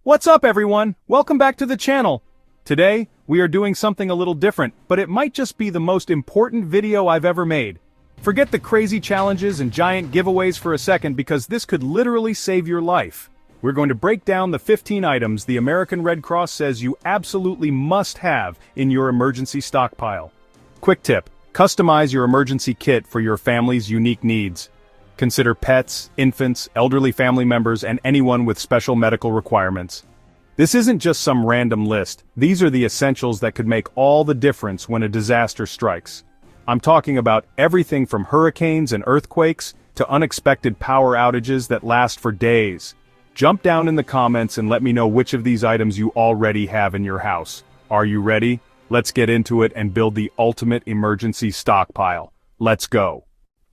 What's up everyone? Welcome back to the channel. Today, we are doing something a little different, but it might just be the most important video I've ever made. Forget the crazy challenges and giant giveaways for a second because this could literally save your life. We're going to break down the 15 items the American Red Cross says you absolutely must have in your emergency stockpile. Quick tip: customize your emergency kit for your family's unique needs. Consider pets, infants, elderly family members, and anyone with special medical requirements. This isn't just some random list. These are the essentials that could make all the difference when a disaster strikes. I'm talking about everything from hurricanes and earthquakes to unexpected power outages that last for days. Jump down in the comments and let me know which of these items you already have in your house. Are you ready? Let's get into it and build the ultimate emergency stockpile. Let's go.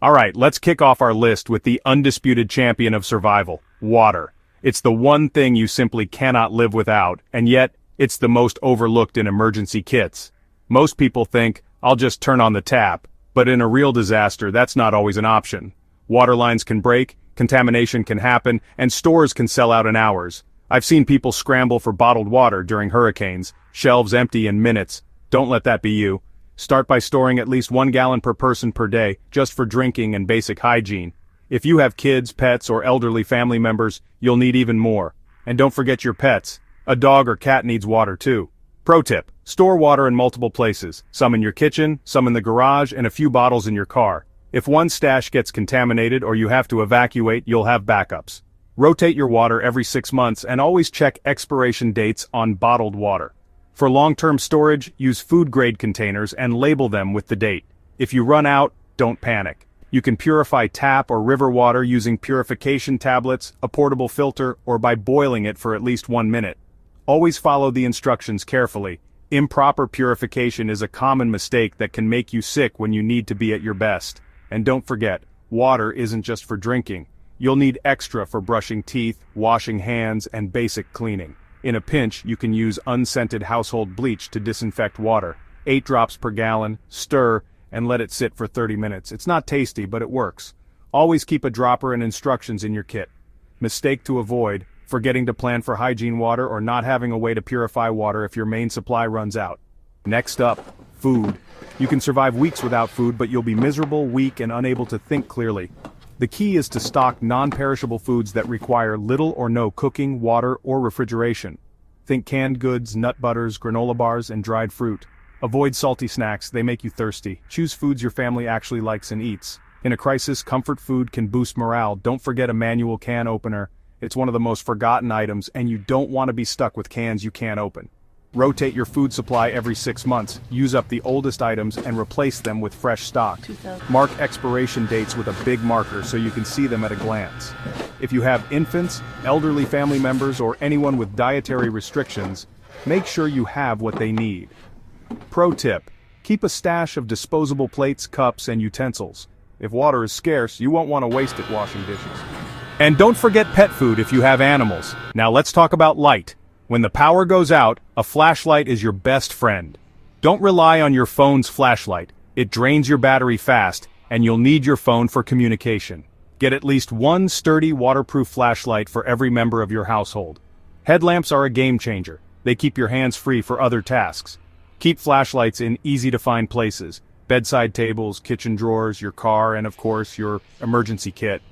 Alright, let's kick off our list with the undisputed champion of survival, water. It's the one thing you simply cannot live without, and yet, it's the most overlooked in emergency kits. Most people think, I'll just turn on the tap, but in a real disaster, that's not always an option. Water lines can break, contamination can happen, and stores can sell out in hours. I've seen people scramble for bottled water during hurricanes, shelves empty in minutes. Don't let that be you. Start by storing at least 1 gallon per person per day, just for drinking and basic hygiene. If you have kids, pets, or elderly family members, you'll need even more. And don't forget your pets. A dog or cat needs water too. Pro tip: store water in multiple places, some in your kitchen, some in the garage, and a few bottles in your car. If one stash gets contaminated or you have to evacuate, you'll have backups. Rotate your water every 6 months and always check expiration dates on bottled water. For long-term storage, use food-grade containers and label them with the date. If you run out, don't panic. You can purify tap or river water using purification tablets, a portable filter, or by boiling it for at least 1 minute. Always follow the instructions carefully. Improper purification is a common mistake that can make you sick when you need to be at your best. And don't forget, water isn't just for drinking. You'll need extra for brushing teeth, washing hands, and basic cleaning. In a pinch, you can use unscented household bleach to disinfect water. 8 drops per gallon, stir, and let it sit for 30 minutes. It's not tasty, but it works. Always keep a dropper and instructions in your kit. Mistake to avoid: forgetting to plan for hygiene water or not having a way to purify water if your main supply runs out. Next up, food. You can survive weeks without food, but you'll be miserable, weak, and unable to think clearly. The key is to stock non-perishable foods that require little or no cooking, water, or refrigeration. Think canned goods, nut butters, granola bars, and dried fruit. Avoid salty snacks, they make you thirsty. Choose foods your family actually likes and eats. In a crisis, comfort food can boost morale. Don't forget a manual can opener. It's one of the most forgotten items, and you don't want to be stuck with cans you can't open. Rotate your food supply every 6 months. Use up the oldest items and replace them with fresh stock. Mark expiration dates with a big marker so you can see them at a glance. If you have infants, elderly family members, or anyone with dietary restrictions, make sure you have what they need. Pro tip: keep a stash of disposable plates, cups, and utensils. If water is scarce, you won't want to waste it washing dishes. And don't forget pet food if you have animals. Now let's talk about light. When the power goes out, a flashlight is your best friend. Don't rely on your phone's flashlight. It drains your battery fast, and you'll need your phone for communication. Get at least one sturdy waterproof flashlight for every member of your household. Headlamps are a game changer. They keep your hands free for other tasks. Keep flashlights in easy-to-find places: bedside tables, kitchen drawers, your car, and of course, your emergency kit.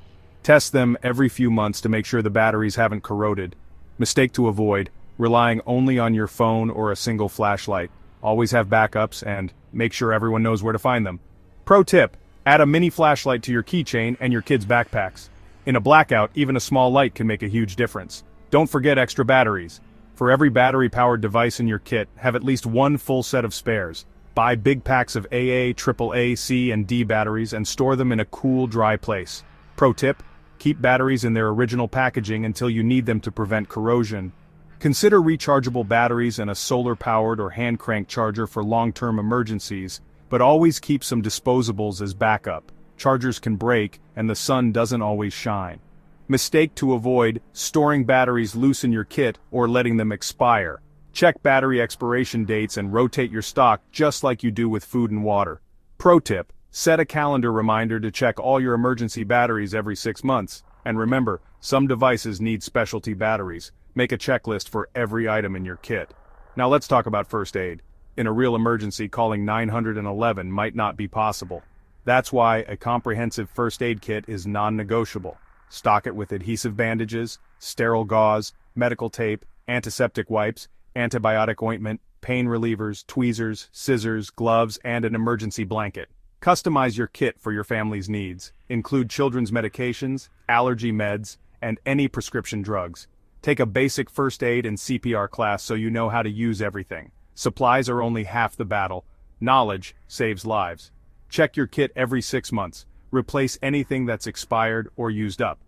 Test them every few months to make sure the batteries haven't corroded. Mistake to avoid: relying only on your phone or a single flashlight. Always have backups and make sure everyone knows where to find them. Pro tip: add a mini flashlight to your keychain and your kids' backpacks. In a blackout, even a small light can make a huge difference. Don't forget extra batteries. For every battery-powered device in your kit, have at least one full set of spares. Buy big packs of AA, AAA, C, and D batteries and store them in a cool, dry place. Pro tip: keep batteries in their original packaging until you need them to prevent corrosion. Consider rechargeable batteries and a solar-powered or hand-crank charger for long-term emergencies, but always keep some disposables as backup. Chargers can break, and the sun doesn't always shine. Mistake to avoid: storing batteries loose in your kit or letting them expire. Check battery expiration dates and rotate your stock just like you do with food and water. Pro tip: set a calendar reminder to check all your emergency batteries every 6 months. And remember, some devices need specialty batteries. Make a checklist for every item in your kit. Now let's talk about first aid. In a real emergency, calling 911 might not be possible. That's why a comprehensive first aid kit is non-negotiable. Stock it with adhesive bandages, sterile gauze, medical tape, antiseptic wipes, antibiotic ointment, pain relievers, tweezers, scissors, gloves, and an emergency blanket. Customize your kit for your family's needs. Include children's medications, allergy meds, and any prescription drugs. Take a basic first aid and CPR class so you know how to use everything. Supplies are only half the battle. Knowledge saves lives. Check your kit every 6 months. Replace anything that's expired or used up.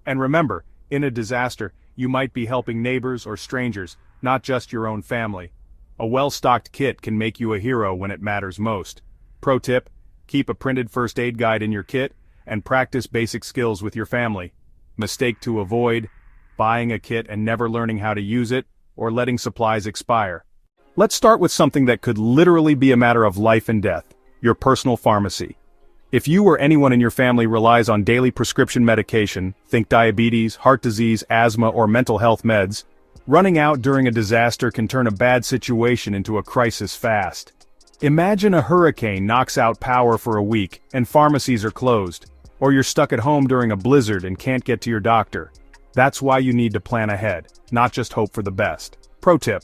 And remember, in a disaster, you might be helping neighbors or strangers, not just your own family. A well-stocked kit can make you a hero when it matters most. Pro tip: keep a printed first aid guide in your kit and practice basic skills with your family. Mistake to avoid: buying a kit and never learning how to use it, or letting supplies expire. Let's start with something that could literally be a matter of life and death: your personal pharmacy. If you or anyone in your family relies on daily prescription medication, think diabetes, heart disease, asthma, or mental health meds, running out during a disaster can turn a bad situation into a crisis fast. Imagine a hurricane knocks out power for a week and pharmacies are closed, or you're stuck at home during a blizzard and can't get to your doctor. That's why you need to plan ahead, not just hope for the best. Pro tip: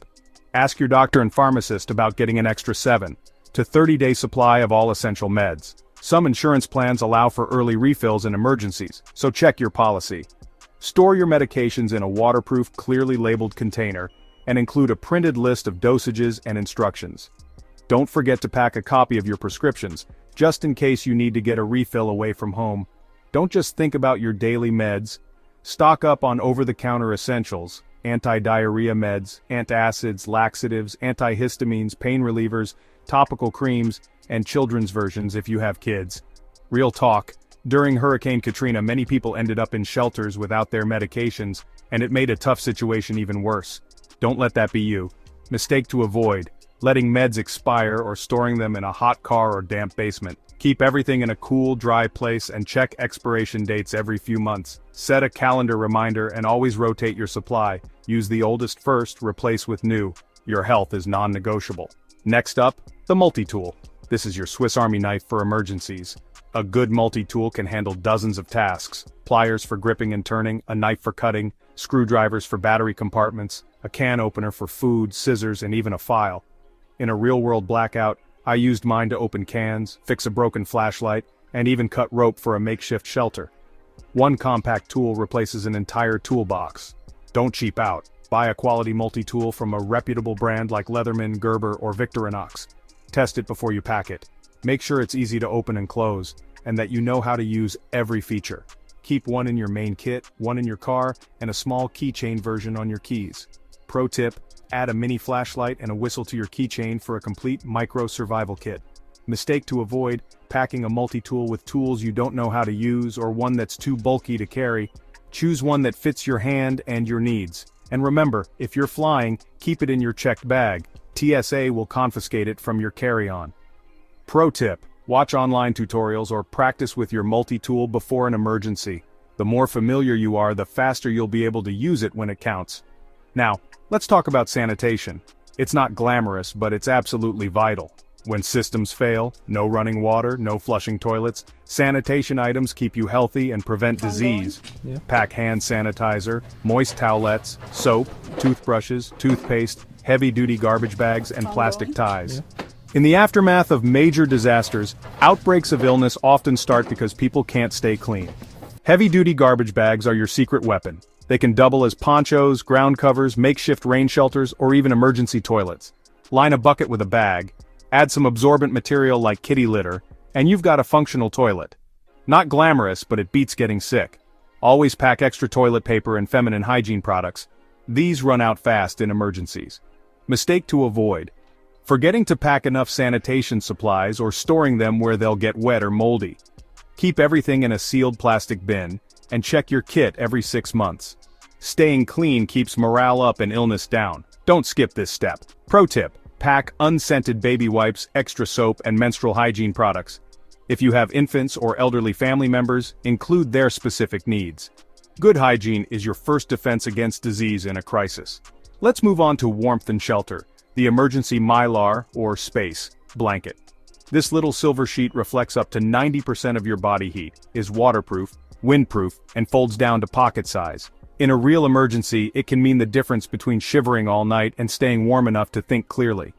ask your doctor and pharmacist about getting an extra 7 to 30-day supply of all essential meds. Some insurance plans allow for early refills in emergencies, so check your policy. Store your medications in a waterproof, clearly labeled container, and include a printed list of dosages and instructions. Don't forget to pack a copy of your prescriptions, just in case you need to get a refill away from home. Don't just think about your daily meds. Stock up on over-the-counter essentials: anti-diarrhea meds, antacids, laxatives, antihistamines, pain relievers, topical creams, and children's versions if you have kids. Real talk: during Hurricane Katrina, many people ended up in shelters without their medications, and it made a tough situation even worse. Don't let that be you. Mistake to avoid: letting meds expire or storing them in a hot car or damp basement. Keep everything in a cool, dry place and check expiration dates every few months. Set a calendar reminder and always rotate your supply. Use the oldest first, replace with new. Your health is non-negotiable. Next up, the multi-tool. This is your Swiss Army knife for emergencies. A good multi-tool can handle dozens of tasks: pliers for gripping and turning, a knife for cutting, screwdrivers for battery compartments, a can opener for food, scissors, and even a file. In a real-world blackout, I used mine to open cans, fix a broken flashlight, and even cut rope for a makeshift shelter. One compact tool replaces an entire toolbox. Don't cheap out. Buy a quality multi-tool from a reputable brand like Leatherman, Gerber, or Victorinox. Test it before you pack it. Make sure it's easy to open and close, and that you know how to use every feature. Keep one in your main kit, one in your car, and a small keychain version on your keys. Pro tip: add a mini flashlight and a whistle to your keychain for a complete micro-survival kit. Mistake to avoid: packing a multi-tool with tools you don't know how to use or one that's too bulky to carry. Choose one that fits your hand and your needs. And remember, if you're flying, keep it in your checked bag. TSA will confiscate it from your carry-on. Pro tip: watch online tutorials or practice with your multi-tool before an emergency. The more familiar you are, the faster you'll be able to use it when it counts. Now, let's talk about sanitation. It's not glamorous, but it's absolutely vital. When systems fail, no running water, no flushing toilets, sanitation items keep you healthy and prevent disease. Pack hand sanitizer, moist towelettes, soap, toothbrushes, toothpaste, heavy-duty garbage bags, and plastic ties. In the aftermath of major disasters, outbreaks of illness often start because people can't stay clean. Heavy-duty garbage bags are your secret weapon. They can double as ponchos, ground covers, makeshift rain shelters, or even emergency toilets. Line a bucket with a bag, add some absorbent material like kitty litter, and you've got a functional toilet. Not glamorous, but it beats getting sick. Always pack extra toilet paper and feminine hygiene products. These run out fast in emergencies. Mistake to avoid: forgetting to pack enough sanitation supplies or storing them where they'll get wet or moldy. Keep everything in a sealed plastic bin, and check your kit every 6 months. Staying clean keeps morale up and illness down. Don't skip this step. Pro tip: pack unscented baby wipes, extra soap, and menstrual hygiene products. If you have infants or elderly family members, include their specific needs. Good hygiene is your first defense against disease in a crisis. Let's move on to warmth and shelter, the emergency Mylar, or space, blanket. This little silver sheet reflects up to 90% of your body heat, is waterproof, windproof, and folds down to pocket size. In a real emergency, it can mean the difference between shivering all night and staying warm enough to think clearly.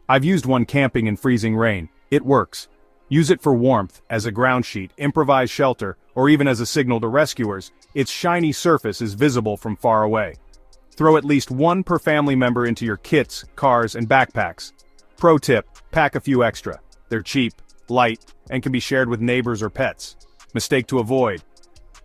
I've used one camping in freezing rain. It works. Use it for warmth, as a ground sheet, improvised shelter, or even as a signal to rescuers. Its shiny surface is visible from far away. Throw at least one per family member into your kits, cars, and backpacks. Pro tip, pack a few extra. They're cheap, light, and can be shared with neighbors or pets. Mistake to avoid: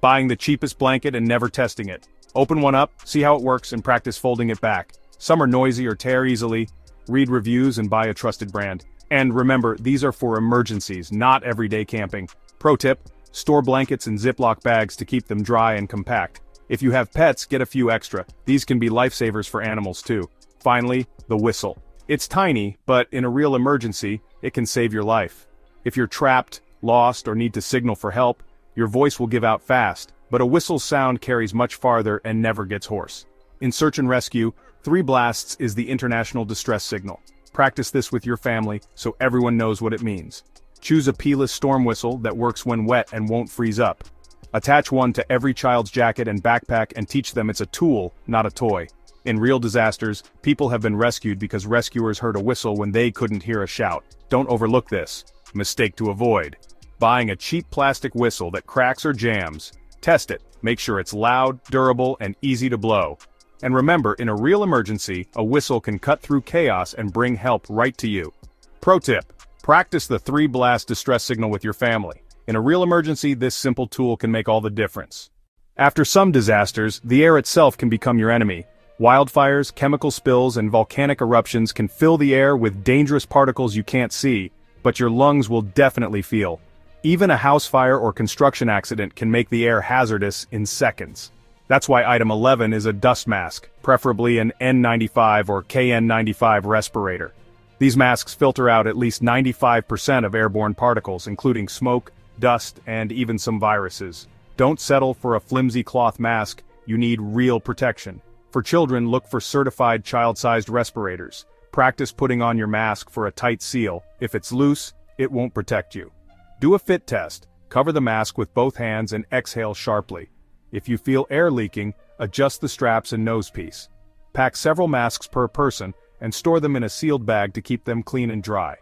buying the cheapest blanket and never testing it. Open one up, see how it works, and practice folding it back. Some are noisy or tear easily. Read reviews and buy a trusted brand. And remember, these are for emergencies, not everyday camping. Pro tip, store blankets in Ziploc bags to keep them dry and compact. If you have pets, get a few extra. These can be lifesavers for animals too. Finally, the whistle. It's tiny, but in a real emergency, it can save your life. If you're trapped, lost, or need to signal for help, your voice will give out fast, but a whistle's sound carries much farther and never gets hoarse. In search and rescue, 3 blasts is the international distress signal. Practice this with your family so everyone knows what it means. Choose a P-less storm whistle that works when wet and won't freeze up. Attach one to every child's jacket and backpack and teach them it's a tool, not a toy. In real disasters, people have been rescued because rescuers heard a whistle when they couldn't hear a shout. Don't overlook this. Mistake to avoid: buying a cheap plastic whistle that cracks or jams. Test it, make sure it's loud, durable, and easy to blow. And remember, in a real emergency, a whistle can cut through chaos and bring help right to you. Pro tip: practice the 3-blast distress signal with your family. In a real emergency, this simple tool can make all the difference. After some disasters, the air itself can become your enemy. Wildfires, chemical spills, and volcanic eruptions can fill the air with dangerous particles you can't see, but your lungs will definitely feel. Even a house fire or construction accident can make the air hazardous in seconds. That's why item 11 is a dust mask, preferably an N95 or KN95 respirator. These masks filter out at least 95% of airborne particles, including smoke, dust, and even some viruses. Don't settle for a flimsy cloth mask, you need real protection. For children, look for certified child-sized respirators. Practice putting on your mask for a tight seal. If it's loose, it won't protect you. Do a fit test. Cover the mask with both hands and exhale sharply. If you feel air leaking, adjust the straps and nosepiece. Pack several masks per person and store them in a sealed bag to keep them clean and dry.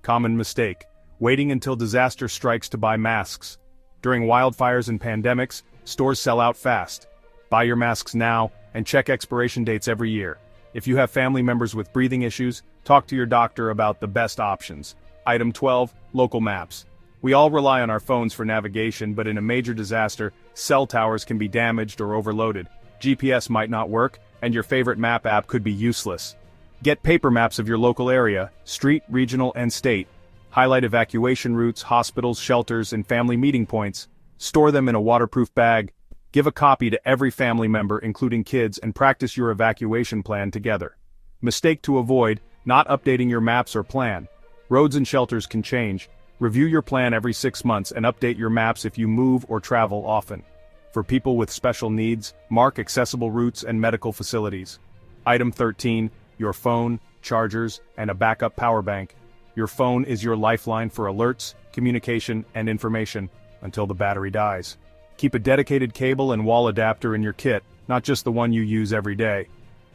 Common mistake: waiting until disaster strikes to buy masks. During wildfires and pandemics, stores sell out fast. Buy your masks now and check expiration dates every year. If you have family members with breathing issues, talk to your doctor about the best options. Item 12, local maps. We all rely on our phones for navigation, but in a major disaster, cell towers can be damaged or overloaded. GPS might not work, and your favorite map app could be useless. Get paper maps of your local area, street, regional, and state. Highlight evacuation routes, hospitals, shelters, and family meeting points. Store them in a waterproof bag. Give a copy to every family member, including kids, and practice your evacuation plan together. Mistake to avoid: not updating your maps or plan. Roads and shelters can change. Review your plan every 6 months and update your maps if you move or travel often. For people with special needs, mark accessible routes and medical facilities. Item 13, your phone, chargers, and a backup power bank. Your phone is your lifeline for alerts, communication, and information, until the battery dies. Keep a dedicated cable and wall adapter in your kit, not just the one you use every day.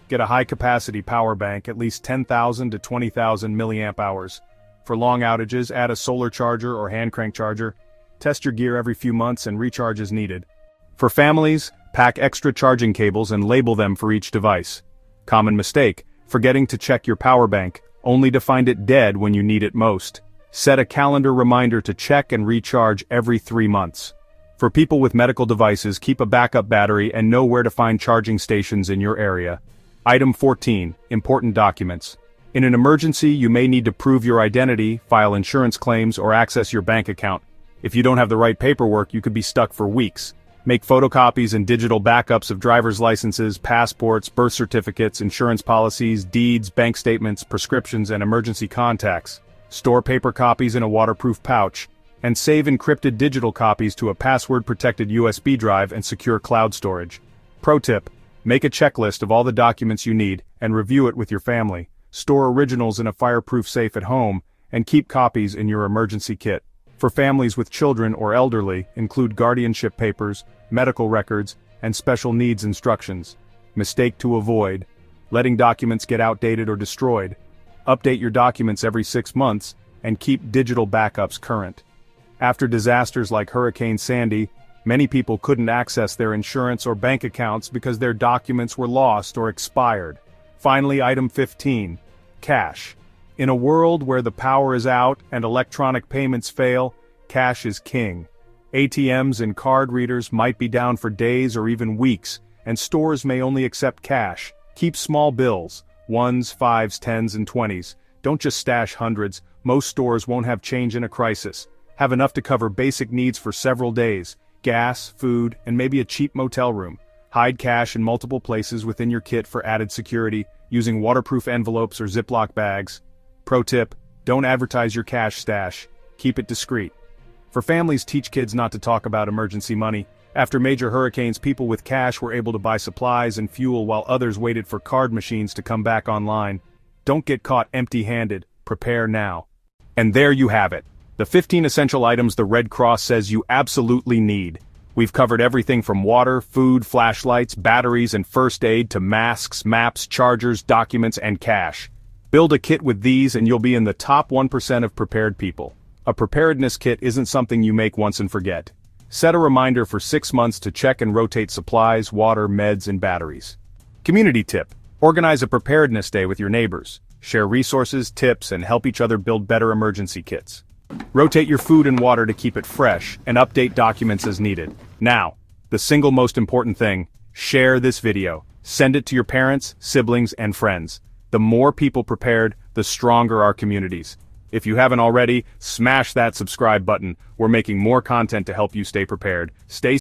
Get a high-capacity power bank, at least 10,000 to 20,000 milliamp hours. For long outages, add a solar charger or hand crank charger. Test your gear every few months and recharge as needed. For families, pack extra charging cables and label them for each device. Common mistake: forgetting to check your power bank, only to find it dead when you need it most. Set a calendar reminder to check and recharge every 3 months. For people with medical devices, keep a backup battery and know where to find charging stations in your area. Item 14, important documents. In an emergency, you may need to prove your identity, file insurance claims, or access your bank account. If you don't have the right paperwork, you could be stuck for weeks. Make photocopies and digital backups of driver's licenses, passports, birth certificates, insurance policies, deeds, bank statements, prescriptions, and emergency contacts. Store paper copies in a waterproof pouch. And save encrypted digital copies to a password-protected USB drive and secure cloud storage. Pro tip: make a checklist of all the documents you need and review it with your family. Store originals in a fireproof safe at home, and keep copies in your emergency kit. For families with children or elderly, include guardianship papers, medical records, and special needs instructions. Mistake to avoid: letting documents get outdated or destroyed. Update your documents every 6 months, and keep digital backups current. After disasters like Hurricane Sandy, many people couldn't access their insurance or bank accounts because their documents were lost or expired. Finally, item 15. Cash. In a world where the power is out and electronic payments fail, cash is king. ATMs and card readers might be down for days or even weeks, and stores may only accept cash. Keep small bills, 1s, 5s, 10s, and 20s. Don't just stash hundreds. Most stores won't have change in a crisis. Have enough to cover basic needs for several days: gas, food, and maybe a cheap motel room. Hide cash in multiple places within your kit for added security, using waterproof envelopes or Ziploc bags. Pro tip: don't advertise your cash stash. Keep it discreet. For families, teach kids not to talk about emergency money. After major hurricanes, people with cash were able to buy supplies and fuel while others waited for card machines to come back online. Don't get caught empty-handed. Prepare now. And there you have it. The 15 essential items the Red Cross says you absolutely need. We've covered everything from water, food, flashlights, batteries, and first aid to masks, maps, chargers, documents, and cash. Build a kit with these and you'll be in the top 1% of prepared people. A preparedness kit isn't something you make once and forget. Set a reminder for 6 months to check and rotate supplies, water, meds, and batteries. Community tip: organize a preparedness day with your neighbors. Share resources, tips, and help each other build better emergency kits. Rotate your food and water to keep it fresh, and update documents as needed. Now, the single most important thing: share this video. Send it to your parents, siblings, and friends. The more people prepared, the stronger our communities. If you haven't already, smash that subscribe button. We're making more content to help you stay prepared. Stay